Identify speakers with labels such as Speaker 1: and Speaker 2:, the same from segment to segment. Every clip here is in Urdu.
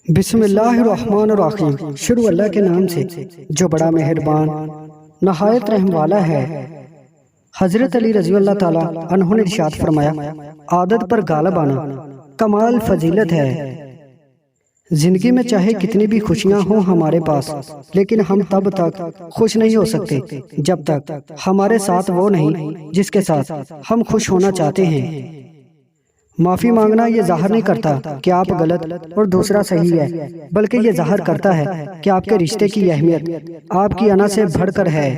Speaker 1: بسم اللہ الرحمن الرحیم۔ شروع اللہ کے نام سے جو بڑا مہربان نہایت رحم والا ہے۔ حضرت علی رضی اللہ تعالیٰ عنہ نے ارشاد فرمایا، عادت پر غالب آنا کمال فضیلت ہے۔ زندگی میں چاہے کتنی بھی خوشیاں ہوں ہمارے پاس، لیکن ہم تب تک خوش نہیں ہو سکتے جب تک ہمارے ساتھ وہ نہیں جس کے ساتھ ہم خوش ہونا چاہتے ہیں۔ معافی مانگنا یہ ظاہر نہیں کرتا کہ آپ غلط اور دوسرا صحیح ہے، بلکہ یہ ظاہر کرتا ہے کہ آپ کے رشتے کی اہمیت آپ کی انا سے بڑھ کر ہے۔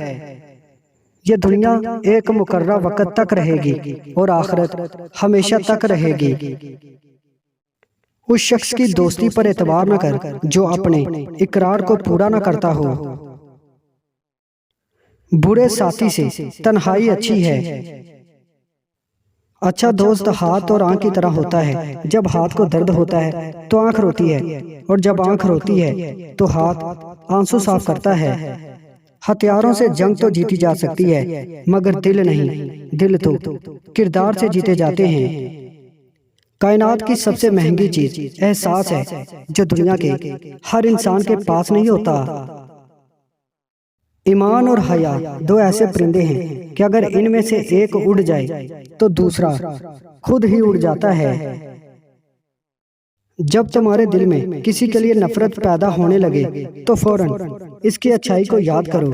Speaker 1: یہ دنیا ایک مقررہ وقت تک رہے گی اور آخرت ہمیشہ تک رہے گی۔ اس شخص کی دوستی پر اعتبار نہ کر جو اپنے اقرار کو پورا نہ کرتا ہو۔ برے ساتھی سے تنہائی اچھی ہے۔ اچھا دوست ہاتھ اور آنکھ کی طرح ہوتا ہے۔ جب ہاتھ کو درد ہوتا ہے تو آنکھ روتی ہے، اور جب آنکھ روتی ہے تو ہاتھ آنسو صاف کرتا ہے۔ ہتھیاروں سے جنگ تو جیتی جا سکتی ہے، مگر دل نہیں، دل تو کردار سے جیتے جاتے ہیں۔ کائنات کی سب سے مہنگی چیز احساس ہے، جو دنیا کے ہر انسان کے پاس نہیں ہوتا۔ ایمان اور حیا دو ایسے پرندے ہیں کہ اگر ان میں سے ایک اڑ جائے تو دوسرا خود ہی اڑ جاتا ہے۔ جب تمہارے دل میں کسی کے لیے نفرت پیدا ہونے لگے تو فوراً اس کی اچھائی کو یاد کرو۔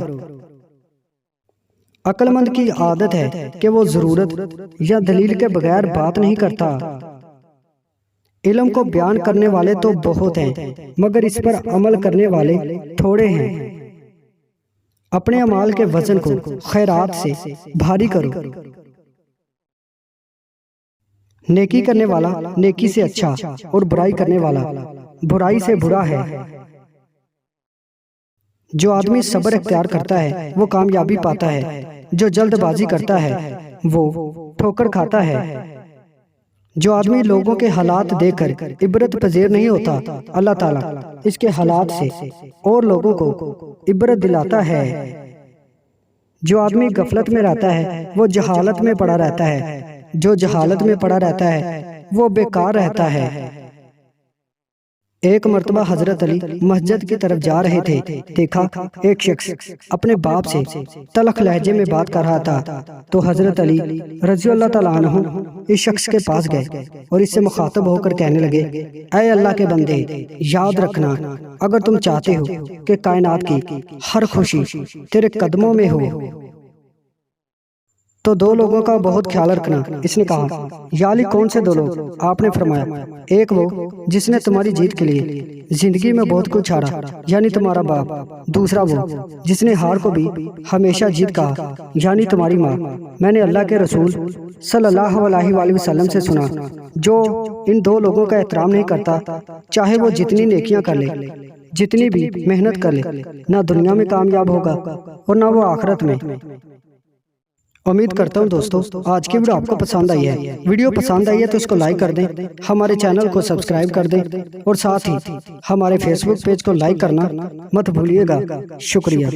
Speaker 1: عقل مند کی عادت ہے کہ وہ ضرورت یا دلیل کے بغیر بات نہیں کرتا۔ علم کو بیان کرنے والے تو بہت ہیں، مگر اس پر عمل کرنے والے تھوڑے ہیں۔ اپنے اعمال کے وزن کو خیرات سے بھاری کرو۔ نیکی کرنے والا نیکی سے اچھا اور برائی کرنے والا برائی سے برا ہے۔ جو آدمی صبر اختیار کرتا ہے وہ کامیابی پاتا ہے، جو جلد بازی کرتا ہے وہ ٹھوکر کھاتا ہے۔ جو آدمی لوگوں کے حالات دیکھ کر عبرت پذیر نہیں ہوتا، اللہ تعالیٰ اس کے حالات سے اور لوگوں کو عبرت دلاتا ہے۔ جو آدمی غفلت میں رہتا ہے وہ جہالت میں پڑا رہتا ہے، جو جہالت میں پڑا رہتا ہے وہ بیکار رہتا ہے۔ ایک مرتبہ حضرت علی مسجد کی طرف جا رہے تھے، دیکھا ایک شخص اپنے باپ سے تلخ لہجے میں بات کر رہا تھا، تو حضرت علی رضی اللہ تعالیٰ عنہ اس شخص کے پاس گئے اور اس سے مخاطب ہو کر کہنے لگے، اے اللہ کے بندے، یاد رکھنا اگر تم چاہتے ہو کہ کائنات کی ہر خوشی تیرے قدموں میں ہو تو دو لوگوں کا بہت خیال رکھنا۔ اس نے کہا، یا علی کون سے دو لوگ؟ آپ نے فرمایا، ایک وہ جس نے تمہاری جیت کے لیے زندگی میں بہت کچھ ہارا، یعنی تمہارا باپ۔ دوسرا وہ جس نے ہار کو بھی ہمیشہ جیت کہا، یعنی تمہاری ماں۔ میں نے اللہ کے رسول صلی اللہ علیہ وآلہ وسلم سے سنا، جو ان دو لوگوں کا احترام نہیں کرتا، چاہے وہ جتنی نیکیاں کر لے، جتنی بھی محنت کر لے، نہ دنیا میں کامیاب ہوگا اور نہ وہ آخرت میں۔ امید کرتا ہوں دوستو آج کی ویڈیو آپ کو پسند آئی ہے۔ ویڈیو پسند آئی ہے تو اس کو لائک کر دیں، ہمارے چینل کو سبسکرائب کر دیں، اور ساتھ ہی ہمارے فیس بک پیج کو لائک کرنا مت بھولیے گا۔ شکریہ۔